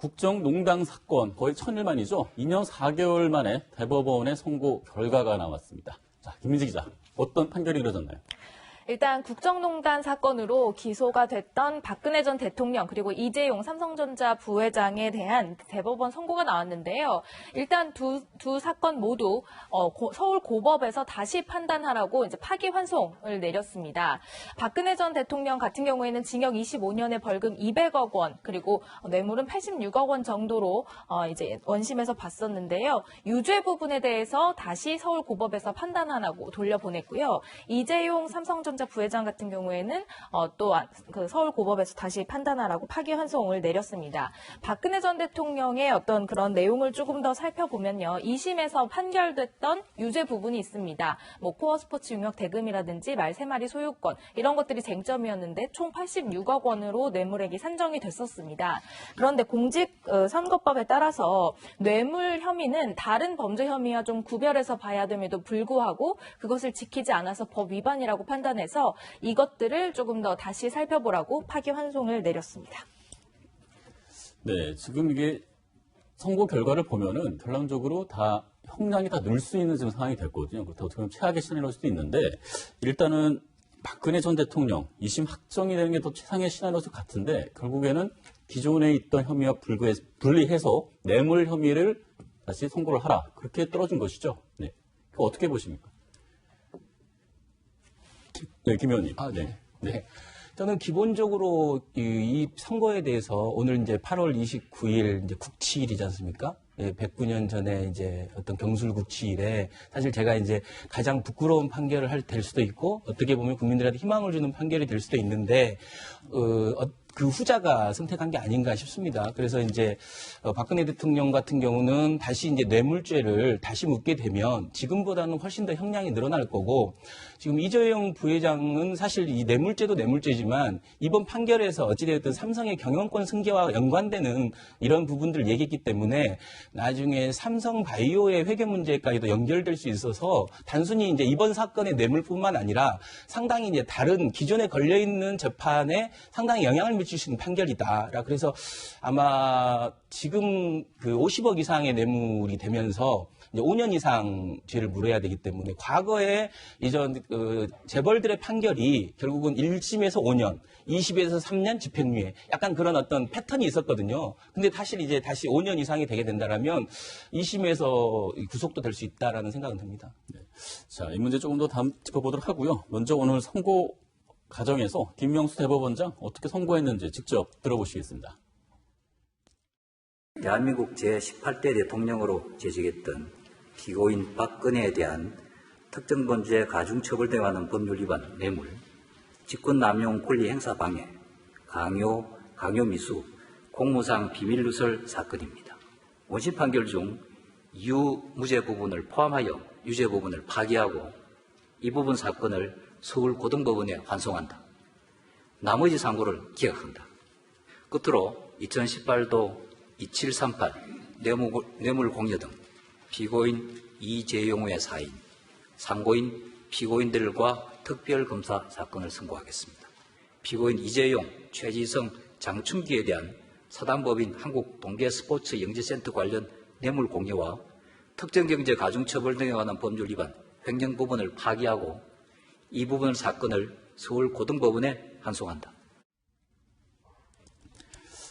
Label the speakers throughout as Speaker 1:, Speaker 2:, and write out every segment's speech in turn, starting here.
Speaker 1: 국정농단 사건 거의 천일 만이죠. 2년 4개월 만에 대법원의 선고 결과가 나왔습니다. 자, 김민지 기자, 어떤 판결이 이루어졌나요?
Speaker 2: 일단 국정농단 사건으로 기소가 됐던 박근혜 전 대통령 그리고 이재용 삼성전자 부회장에 대한 대법원 선고가 나왔는데요. 일단 두 사건 모두 서울 고법에서 다시 판단하라고 이제 파기환송을 내렸습니다. 박근혜 전 대통령 같은 경우에는 징역 25년에 벌금 200억 원 그리고 뇌물은 86억 원 정도로 이제 원심에서 봤었는데요. 유죄 부분에 대해서 다시 서울 고법에서 판단하라고 돌려보냈고요. 이재용 삼성전자 부회장 같은 경우에는 또 그 서울 고법에서 다시 판단하라고 파기환송을 내렸습니다. 박근혜 전 대통령의 어떤 그런 내용을 조금 더 살펴보면요. 2심에서 판결됐던 유죄 부분이 있습니다. 뭐 코어 스포츠 용역 대금이라든지 말 3마리 소유권 이런 것들이 쟁점이었는데 총 86억 원으로 뇌물액이 산정이 됐었습니다. 그런데 공직선거법에 따라서 뇌물 혐의는 다른 범죄 혐의와 좀 구별해서 봐야 됨에도 불구하고 그것을 지키지 않아서 법 위반이라고 판단해서 이것들을 조금 더 다시 살펴보라고 파기환송을 내렸습니다.
Speaker 1: 네, 지금 이게 선고 결과를 보면은 결론적으로 다 형량이 다 늘 수 있는 지금 상황이 됐거든요. 그렇다고 어떻게 보면 최악의 시나리오일 수도 있는데 일단은 박근혜 전 대통령 2심 확정이 되는 게 더 최상의 시나리오 같은데 결국에는 기존에 있던 혐의와 분리해서 뇌물 혐의를 다시 선고를 하라. 그렇게 떨어진 것이죠. 네. 그거 어떻게 보십니까? 네, 김 의원님.
Speaker 3: 네. 네. 저는 기본적으로 이 선거에 대해서 오늘 이제 8월 29일 이제 국치일이지 않습니까? 109년 전에 이제 어떤 경술 국치일에 사실 제가 이제 가장 부끄러운 판결을 될 수도 있고 어떻게 보면 국민들한테 희망을 주는 판결이 될 수도 있는데 그 후자가 선택한 게 아닌가 싶습니다. 그래서 이제 박근혜 대통령 같은 경우는 다시 이제 뇌물죄를 다시 묻게 되면 지금보다는 훨씬 더 형량이 늘어날 거고 지금 이재용 부회장은 사실 이 뇌물죄도 뇌물죄지만 이번 판결에서 어찌되었든 삼성의 경영권 승계와 연관되는 이런 부분들을 얘기했기 때문에 나중에 삼성바이오의 회계 문제까지도 연결될 수 있어서 단순히 이제 이번 사건의 뇌물뿐만 아니라 상당히 이제 다른 기존에 걸려있는 재판에 상당히 영향을 미칠 수 있는 판결이다. 그래서 아마 지금 그 50억 이상의 뇌물이 되면서 이제 5년 이상 죄를 물어야 되기 때문에 과거에 이전 재벌들의 판결이 결국은 1심에서 5년, 2심에서 3년 집행유예 약간 그런 어떤 패턴이 있었거든요. 근데 사실 이제 다시 5년 이상이 되게 된다라면 2심에서 구속도 될 수 있다라는 생각은 듭니다.
Speaker 1: 네. 자, 이 문제 조금 더 다음 짚어보도록 하고요. 먼저 오늘 선고 과정에서 김명수 대법원장 어떻게 선고했는지 직접 들어보시겠습니다.
Speaker 4: 대한민국 제18대 대통령으로 재직했던 피고인 박근혜에 대한 특정범죄 가중처벌 등하는 법률 위반 뇌물, 직권남용 권리행사 방해, 강요미수, 공무상 비밀누설 사건입니다. 원심 판결 중 유무죄 부분을 포함하여 유죄 부분을 파기하고 이 부분 사건을 서울고등법원에 환송한다. 나머지 상고를 기각한다. 끝으로 2018도 2738 뇌물공여 등 피고인 이재용의 사인, 상고인 피고인들과 특별검사 사건을 선고하겠습니다. 피고인 이재용, 최지성, 장충기에 대한 사단법인 한국동계스포츠영재센터 관련 뇌물공여와 특정경제 가중처벌 등에 관한 법률 위반 횡령 부분을 파기하고 이 부분 사건을 서울고등법원에 환송한다.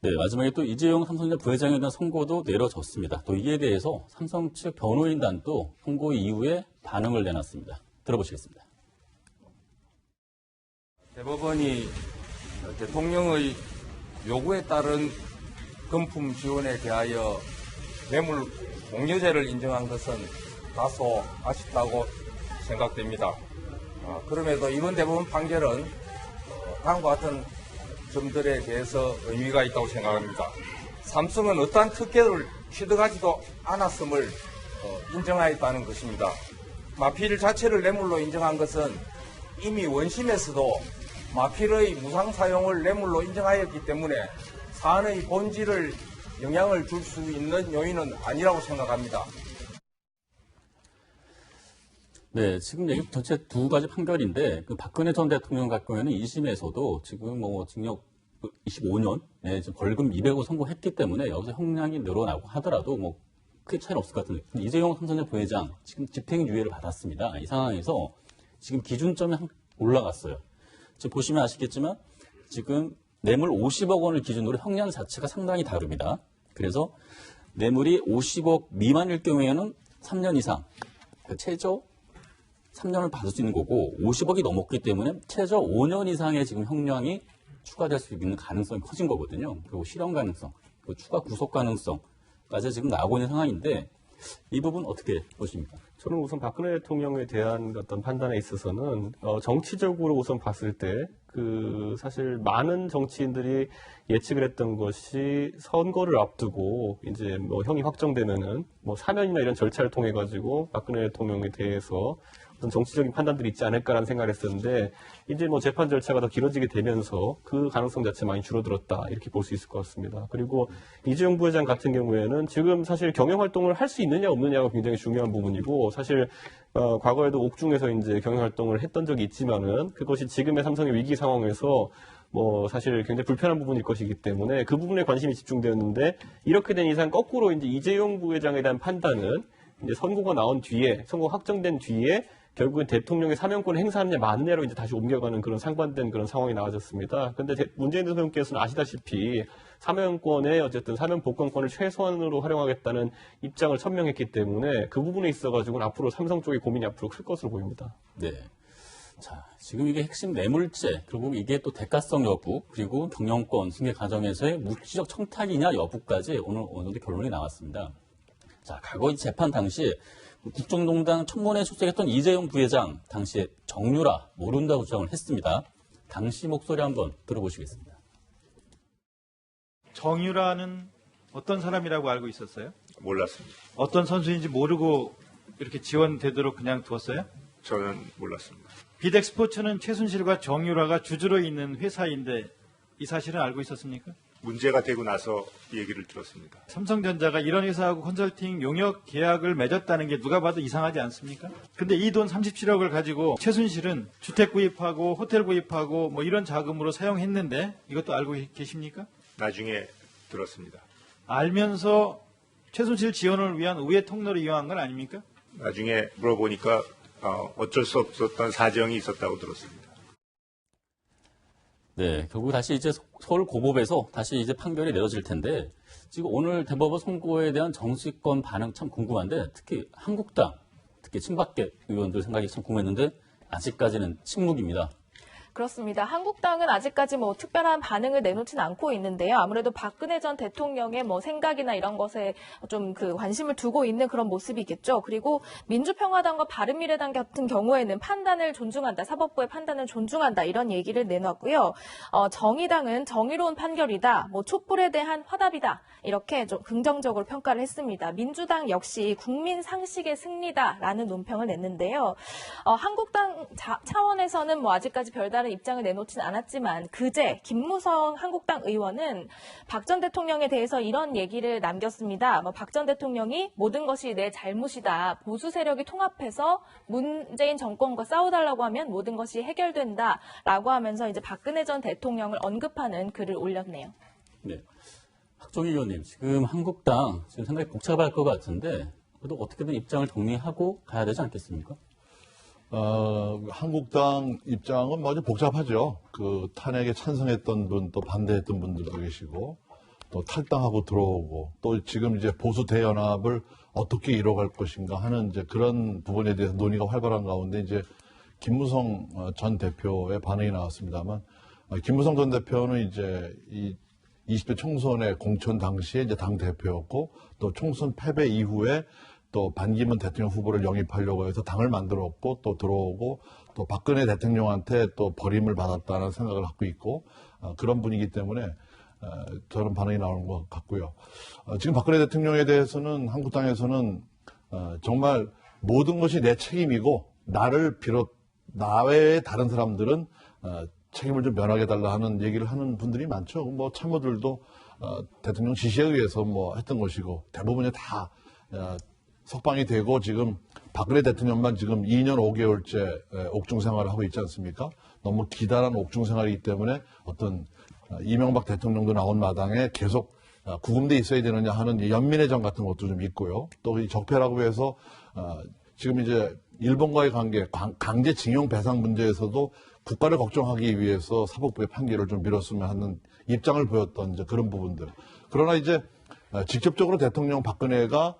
Speaker 1: 네, 마지막에 또 이재용 삼성전자 부회장에 대한 선고도 내려졌습니다. 또 이에 대해서 삼성 측 변호인단도 선고 이후에 반응을 내놨습니다. 들어보시겠습니다.
Speaker 5: 대법원이 대통령의 요구에 따른 금품 지원에 대하여 뇌물 공여죄를 인정한 것은 다소 아쉽다고 생각됩니다. 그럼에도 이번 대법원 판결은 다음과 같은 점들에 대해서 의미가 있다고 생각합니다. 삼성은 어떠한 특혜를 취득하지도 않았음을 인정하였다는 것입니다. 마필 자체를 뇌물로 인정한 것은 이미 원심에서도 마필의 무상 사용을 뇌물로 인정하였기 때문에 사안의 본질을 영향을 줄 수 있는 요인은 아니라고 생각합니다.
Speaker 1: 네, 지금 얘기 전체 두 가지 판결인데 그 박근혜 전 대통령 같은 경우에는 2심에서도 지금 뭐 징역 25년에 벌금 200억 선고했기 때문에 여기서 형량이 늘어나고 하더라도 뭐 크게 차이는 없을 것 같은데 이재용 삼성전자 부회장 지금 집행유예를 받았습니다. 이 상황에서 지금 기준점이 올라갔어요. 지금 보시면 아시겠지만 지금 뇌물 50억 원을 기준으로 형량 자체가 상당히 다릅니다. 그래서 뇌물이 50억 미만일 경우에는 3년 이상, 최저 3년을 받을 수 있는 거고 50억이 넘었기 때문에 최저 5년 이상의 지금 형량이 추가될 수 있는 가능성이 커진 거거든요. 그리고 실형 가능성, 그리고 추가 구속 가능성까지 지금 나오고 있는 상황인데 이 부분 어떻게 보십니까?
Speaker 6: 저는 우선 박근혜 대통령에 대한 어떤 판단에 있어서는 정치적으로 우선 봤을 때 사실 많은 정치인들이 예측을 했던 것이 선거를 앞두고 이제 뭐 형이 확정되면은 뭐 사면이나 이런 절차를 통해 가지고 박근혜 대통령에 대해서 어떤 정치적인 판단들이 있지 않을까라는 생각을 했었는데 이제 뭐 재판 절차가 더 길어지게 되면서 그 가능성 자체 많이 줄어들었다 이렇게 볼 수 있을 것 같습니다. 그리고 이재용 부회장 같은 경우에는 지금 사실 경영 활동을 할 수 있느냐 없느냐가 굉장히 중요한 부분이고 사실 과거에도 옥중에서 이제 경영 활동을 했던 적이 있지만은 그것이 지금의 삼성의 위기 상황에서 뭐 사실 굉장히 불편한 부분일 것이기 때문에 그 부분에 관심이 집중되었는데 이렇게 된 이상 거꾸로 이제 이재용 부회장에 대한 판단은 이제 선고가 나온 뒤에 선고가 확정된 뒤에 결국은 대통령의 사면권을 행사하느냐 마느냐로 이제 다시 옮겨가는 그런 상반된 그런 상황이 나와졌습니다. 그런데 문재인 대통령께서는 아시다시피 사면권의 어쨌든 사면 복권권을 최소한으로 활용하겠다는 입장을 천명했기 때문에 그 부분에 있어가지고는 앞으로 삼성 쪽의 고민이 앞으로 클 것으로 보입니다.
Speaker 1: 네. 자, 지금 이게 핵심 뇌물죄, 그리고 이게 또 대가성 여부, 그리고 경영권 승계 과정에서의 묵시적 청탁이냐 여부까지 오늘 어느 정도 결론이 나왔습니다. 자, 과거 이 재판 당시 국정농단 청문회에 출석했던 이재용 부회장 당시에 정유라 모른다고 주장을 했습니다. 당시 목소리 한번 들어보시겠습니다.
Speaker 7: 정유라는 어떤 사람이라고 알고 있었어요?
Speaker 8: 몰랐습니다.
Speaker 7: 어떤 선수인지 모르고 이렇게 지원되도록 그냥 두었어요?
Speaker 8: 저는 몰랐습니다.
Speaker 7: 비덱스포츠는 최순실과 정유라가 주주로 있는 회사인데 이 사실은 알고 있었습니까?
Speaker 8: 문제가 되고 나서 얘기를 들었습니다.
Speaker 7: 삼성전자가 이런 회사하고 컨설팅 용역 계약을 맺었다는 게 누가 봐도 이상하지 않습니까? 근데 이 돈 37억을 가지고 최순실은 주택 구입하고 호텔 구입하고 뭐 이런 자금으로 사용했는데 이것도 알고 계십니까?
Speaker 8: 나중에 들었습니다.
Speaker 7: 알면서 최순실 지원을 위한 우회 통로를 이용한 건 아닙니까?
Speaker 8: 나중에 물어보니까 어쩔 수 없었던 사정이 있었다고 들었습니다.
Speaker 1: 네, 결국 다시 이제 서울 고법에서 다시 이제 판결이 내려질 텐데 지금 오늘 대법원 선고에 대한 정치권 반응 참 궁금한데 특히 한국당, 특히 친박계 의원들 생각이 참 궁금했는데 아직까지는 침묵입니다.
Speaker 2: 그렇습니다. 한국당은 아직까지 뭐 특별한 반응을 내놓지는 않고 있는데요. 아무래도 박근혜 전 대통령의 뭐 생각이나 이런 것에 좀 그 관심을 두고 있는 그런 모습이겠죠. 그리고 민주평화당과 바른미래당 같은 경우에는 판단을 존중한다, 사법부의 판단을 존중한다 이런 얘기를 내놨고요. 정의당은 정의로운 판결이다, 뭐 촛불에 대한 화답이다 이렇게 좀 긍정적으로 평가를 했습니다. 민주당 역시 국민 상식의 승리다라는 논평을 냈는데요. 한국당 차원에서는 뭐 아직까지 별다른 입장을 내놓지는 않았지만 그제 김무성 한국당 의원은 박 전 대통령에 대해서 이런 얘기를 남겼습니다. 박 전 대통령이 모든 것이 내 잘못이다. 보수 세력이 통합해서 문재인 정권과 싸워달라고 하면 모든 것이 해결된다라고 하면서 이제 박근혜 전 대통령을 언급하는 글을 올렸네요.
Speaker 1: 네. 학종희 의원님, 지금 한국당 지금 상당히 복잡할 것 같은데 그래도 어떻게든 입장을 정리하고 가야 되지 않겠습니까?
Speaker 9: 한국당 입장은 뭐 아주 복잡하죠. 그 탄핵에 찬성했던 분, 또 반대했던 분들도 계시고, 또 탈당하고 들어오고, 또 지금 이제 보수 대연합을 어떻게 이뤄갈 것인가 하는 이제 그런 부분에 대해서 논의가 활발한 가운데 이제 김무성 전 대표의 반응이 나왔습니다만, 김무성 전 대표는 이제 이 20대 총선의 공천 당시에 이제 당 대표였고, 또 총선 패배 이후에 또 반기문 대통령 후보를 영입하려고 해서 당을 만들었고 또 들어오고 또 박근혜 대통령한테 또 버림을 받았다는 생각을 갖고 있고 그런 분이기 때문에 저런 반응이 나오는 것 같고요. 지금 박근혜 대통령에 대해서는 한국당에서는 정말 모든 것이 내 책임이고 나를 비롯 나 외에 다른 사람들은 책임을 좀 면하게 달라 하는 얘기를 하는 분들이 많죠. 뭐 참모들도 대통령 지시에 의해서 뭐 했던 것이고 대부분이 다 석방이 되고 지금 박근혜 대통령만 지금 2년 5개월째 옥중 생활을 하고 있지 않습니까? 너무 기다란 옥중 생활이기 때문에 어떤 이명박 대통령도 나온 마당에 계속 구금돼 있어야 되느냐 하는 이 연민의정 같은 것도 좀 있고요. 또 이 적폐라고 해서 지금 이제 일본과의 관계, 강제징용 배상 문제에서도 국가를 걱정하기 위해서 사법부의 판결을 좀 미뤘으면 하는 입장을 보였던 이제 그런 부분들. 그러나 이제 직접적으로 대통령 박근혜가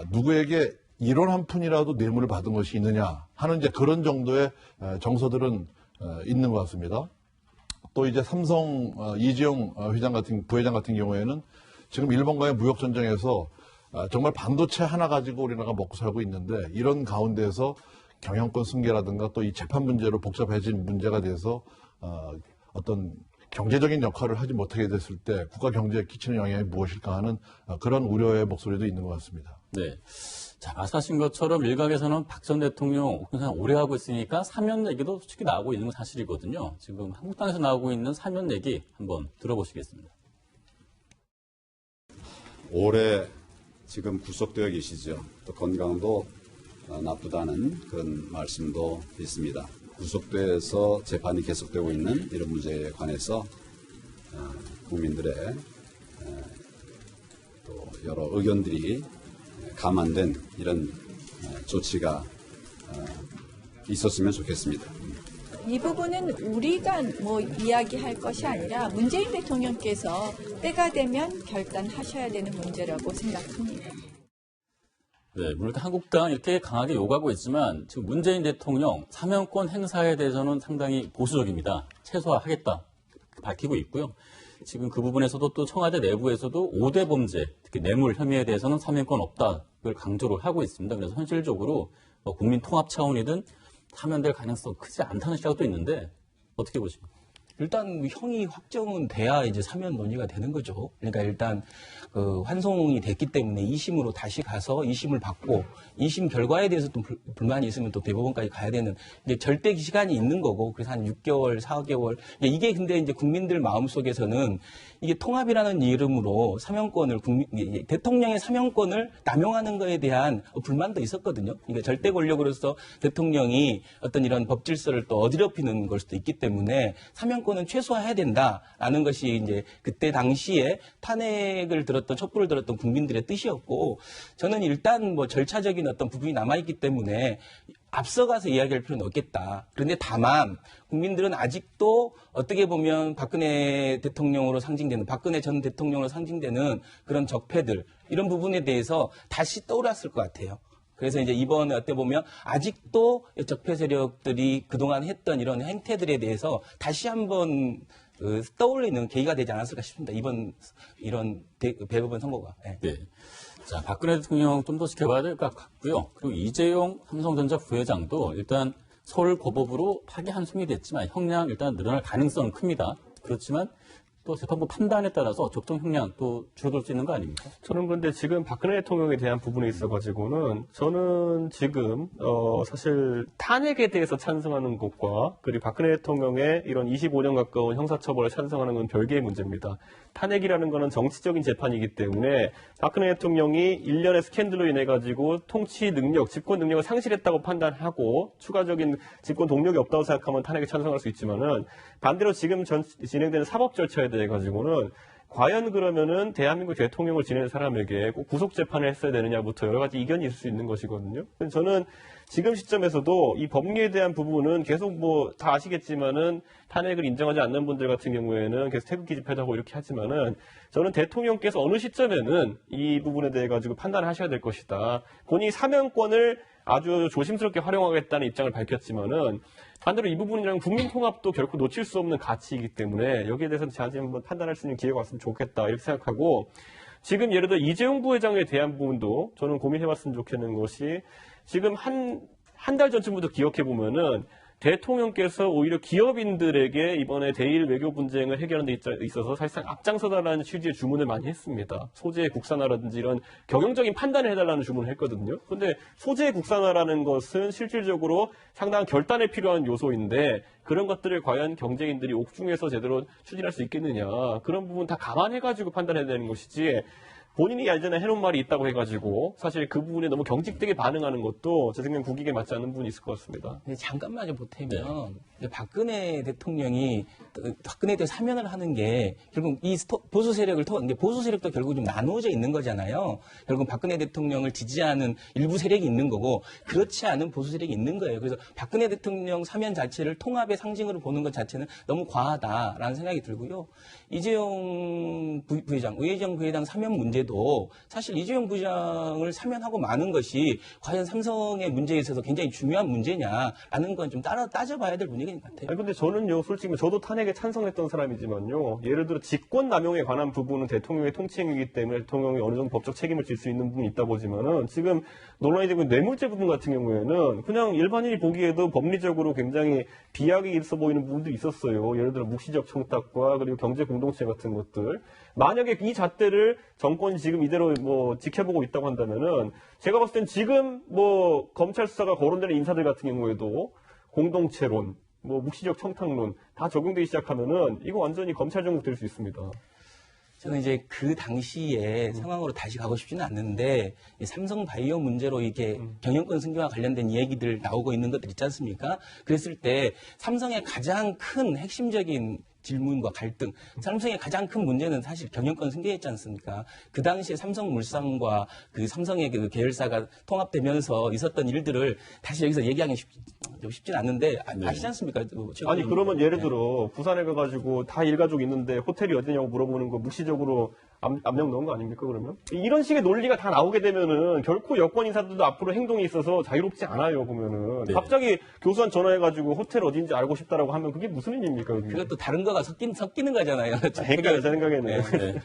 Speaker 9: 누구에게 1원 한 푼이라도 뇌물을 받은 것이 있느냐 하는 이제 그런 정도의 정서들은 있는 것 같습니다. 또 이제 삼성 이재용 부회장 같은 경우에는 지금 일본과의 무역 전쟁에서 정말 반도체 하나 가지고 우리나라가 먹고 살고 있는데 이런 가운데서 경영권 승계라든가 또 이 재판 문제로 복잡해진 문제가 돼서 어떤 경제적인 역할을 하지 못하게 됐을 때 국가 경제에 끼치는 영향이 무엇일까 하는 그런 우려의 목소리도 있는 것 같습니다.
Speaker 1: 네. 자, 말씀하신 것처럼 일각에서는 박 전 대통령 그냥 오래 하고 있으니까 사면 얘기도 솔직히 나오고 있는 건 사실이거든요. 지금 한국당에서 나오고 있는 사면 얘기 한번 들어보시겠습니다.
Speaker 10: 오래 지금 구속되어 계시죠. 또 건강도 나쁘다는 그런 말씀도 있습니다. 구속돼서 재판이 계속되고 있는 이런 문제에 관해서 국민들의 또 여러 의견들이 감안된 이런 조치가 있었으면 좋겠습니다.
Speaker 11: 이 부분은 우리가 뭐 이야기할 것이 아니라 문재인 대통령께서 때가 되면 결단하셔야 되는 문제라고 생각합니다.
Speaker 1: 네, 물론 한국당 이렇게 강하게 요구하고 있지만 지금 문재인 대통령 사면권 행사에 대해서는 상당히 보수적입니다. 최소화하겠다 밝히고 있고요. 지금 그 부분에서도 또 청와대 내부에서도 5대 범죄, 특히 뇌물 혐의에 대해서는 사면권 없다를 강조를 하고 있습니다. 그래서 현실적으로 국민 통합 차원이든 사면될 가능성 크지 않다는 시각도 있는데 어떻게 보십니까?
Speaker 3: 일단 형이 확정은 돼야 이제 사면 논의가 되는 거죠. 그러니까 일단 환송이 됐기 때문에 2심으로 다시 가서 2심을 받고 2심 결과에 대해서 또 불만이 있으면 또 대법원까지 가야 되는 이제 절대 시간이 있는 거고 그래서 한 6개월, 4개월 이게 근데 이제 국민들 마음속에서는 이게 통합이라는 이름으로 사면권을 대통령의 사면권을 남용하는 거에 대한 불만도 있었거든요. 그러니까 절대 권력으로서 대통령이 어떤 이런 법 질서를 또 어지럽히는 걸 수도 있기 때문에 사면권은 최소화해야 된다라는 것이 이제 그때 당시에 탄핵을 들었던 촛불을 들었던 국민들의 뜻이었고 저는 일단 뭐 절차적인 어떤 부분이 남아있기 때문에 앞서가서 이야기할 필요는 없겠다. 그런데 다만 국민들은 아직도 어떻게 보면 박근혜 전 대통령으로 상징되는 그런 적폐들 이런 부분에 대해서 다시 떠올랐을 것 같아요. 그래서 이제 이번에 어떻게 보면 아직도 적폐 세력들이 그동안 했던 이런 행태들에 대해서 다시 한번 떠올리는 계기가 되지 않았을까 싶습니다. 이번 이런 대법원 선고가. 네.
Speaker 1: 네. 자, 박근혜 대통령 좀 더 지켜봐야 될 것 같고요. 그리고 이재용 삼성전자 부회장도 일단 서울고법으로 파기 한송이 됐지만 형량 일단 늘어날 가능성은 큽니다. 그렇지만 또 재판부 판단에 따라서 적정 형량 또 줄어들 수 있는 거 아닙니까?
Speaker 6: 저는 그런데 지금 박근혜 대통령에 대한 부분에 있어가지고는 저는 지금 사실 탄핵에 대해서 찬성하는 것과 그리고 박근혜 대통령의 이런 25년 가까운 형사처벌을 찬성하는 건 별개의 문제입니다. 탄핵이라는 거는 정치적인 재판이기 때문에 박근혜 대통령이 일련의 스캔들로 인해 가지고 통치 능력, 집권 능력을 상실했다고 판단하고 추가적인 집권 동력이 없다고 생각하면 탄핵에 찬성할 수 있지만은 반대로 지금 진행되는 사법 절차에 대해 가지고는 과연 그러면은 대한민국 대통령을 지내는 사람에게 꼭 구속 재판을 했어야 되느냐부터 여러 가지 이견이 있을 수 있는 것이거든요. 저는 지금 시점에서도 이 법리에 대한 부분은 계속 뭐 다 아시겠지만은 탄핵을 인정하지 않는 분들 같은 경우에는 계속 태극기 집회하고 이렇게 하지만은 저는 대통령께서 어느 시점에는 이 부분에 대해 가지고 판단을 하셔야 될 것이다. 본인이 사면권을 아주 조심스럽게 활용하겠다는 입장을 밝혔지만은 반대로 이 부분이랑 국민 통합도 결코 놓칠 수 없는 가치이기 때문에 여기에 대해서는 제가 한번 판단할 수 있는 기회가 왔으면 좋겠다 이렇게 생각하고 지금 예를 들어 이재용 부회장에 대한 부분도 저는 고민해봤으면 좋겠는 것이 지금 한 달 전쯤부터 기억해 보면은 대통령께서 오히려 기업인들에게 이번에 대일 외교 분쟁을 해결하는 데 있어서 사실상 앞장서달라는 취지의 주문을 많이 했습니다. 소재 국산화라든지 이런 경영적인 판단을 해달라는 주문을 했거든요. 그런데 소재 국산화라는 것은 실질적으로 상당한 결단에 필요한 요소인데 그런 것들을 과연 경제인들이 옥중에서 제대로 추진할 수 있겠느냐. 그런 부분 다 감안해가지고 판단해야 되는 것이지 본인이 예전에 해놓은 말이 있다고 해가지고 사실 그 부분에 너무 경직되게 반응하는 것도 제 생각엔 국익에 맞지 않는 부분이 있을 것 같습니다.
Speaker 3: 잠깐만 좀 보태면 박근혜 대통령이 박근혜에 대해 사면을 하는 게 결국 이 보수 세력을 보수 세력도 결국 좀 나누어져 있는 거잖아요. 결국 박근혜 대통령을 지지하는 일부 세력이 있는 거고 그렇지 않은 보수 세력이 있는 거예요. 그래서 박근혜 대통령 사면 자체를 통합의 상징으로 보는 것 자체는 너무 과하다라는 생각이 들고요. 이재용 부회장, 우회정 부회장 사면 문제도 사실 이재용 부회장을 사면하고 마는 것이 과연 삼성의 문제에 있어서 굉장히 중요한 문제냐라는 건 좀 따져봐야 될 문제인 것 같아요.
Speaker 6: 아니, 근데 저는요, 솔직히 저도 탄핵에 찬성했던 사람이지만요, 예를 들어 직권남용에 관한 부분은 대통령의 통치행위이기 때문에 대통령이 어느 정도 법적 책임을 질 수 있는 부분이 있다 보지만은 지금 논란이 되고 있는 뇌물죄 부분 같은 경우에는 그냥 일반인이 보기에도 법리적으로 굉장히 비약이 있어 보이는 부분도 있었어요. 예를 들어 묵시적 청탁과 그리고 경제 공동체 같은 것들. 만약에 이 잣대를 정권이 지금 이대로 뭐 지켜보고 있다고 한다면은 제가 봤을 땐 지금 뭐 검찰 수사가 거론되는 인사들 같은 경우에도 공동체론, 뭐 묵시적 청탁론 다 적용되기 시작하면은 이거 완전히 검찰 정국 될 수 있습니다.
Speaker 3: 저는 이제 그 당시의 상황으로 다시 가고 싶지는 않는데 이 삼성 바이오 문제로 이렇게 경영권 승계와 관련된 이야기들 나오고 있는 것들 있지 않습니까? 그랬을 때 삼성의 가장 큰 핵심적인 질문과 갈등, 삼성의 가장 큰 문제는 사실 경영권 승계였지 않습니까? 그 당시에 삼성물산과 그 삼성의 그 계열사가 통합되면서 있었던 일들을 다시 여기서 얘기하기 쉽진 않는데 아시지 않습니까?
Speaker 6: 아니 그러면 예를 들어 부산에 가가지고 다 일가족 있는데 호텔이 어디냐고 물어보는 거 묵시적으로 압력 넣은 거 아닙니까 그러면? 이런 식의 논리가 다 나오게 되면은 결코 여권 인사들도 앞으로 행동에 있어서 자유롭지 않아요 보면은.
Speaker 1: 네.
Speaker 6: 갑자기 교수한 전화해가지고 호텔 어딘지 알고 싶다라고 하면 그게 무슨 의미입니까? 그게?
Speaker 3: 그것도 다른 거가 섞이는 거잖아요.
Speaker 6: 그러니까 제 생각에는.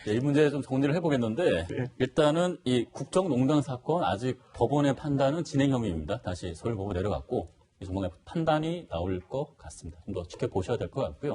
Speaker 1: 네, 이 문제 좀 정리를 해보겠는데 일단은 이 국정농단 사건 아직 법원의 판단은 진행형입니다. 다시 서울 법원 내려갔고 이 조만간 판단이 나올 것 같습니다. 좀 더 지켜보셔야 될 것 같고요.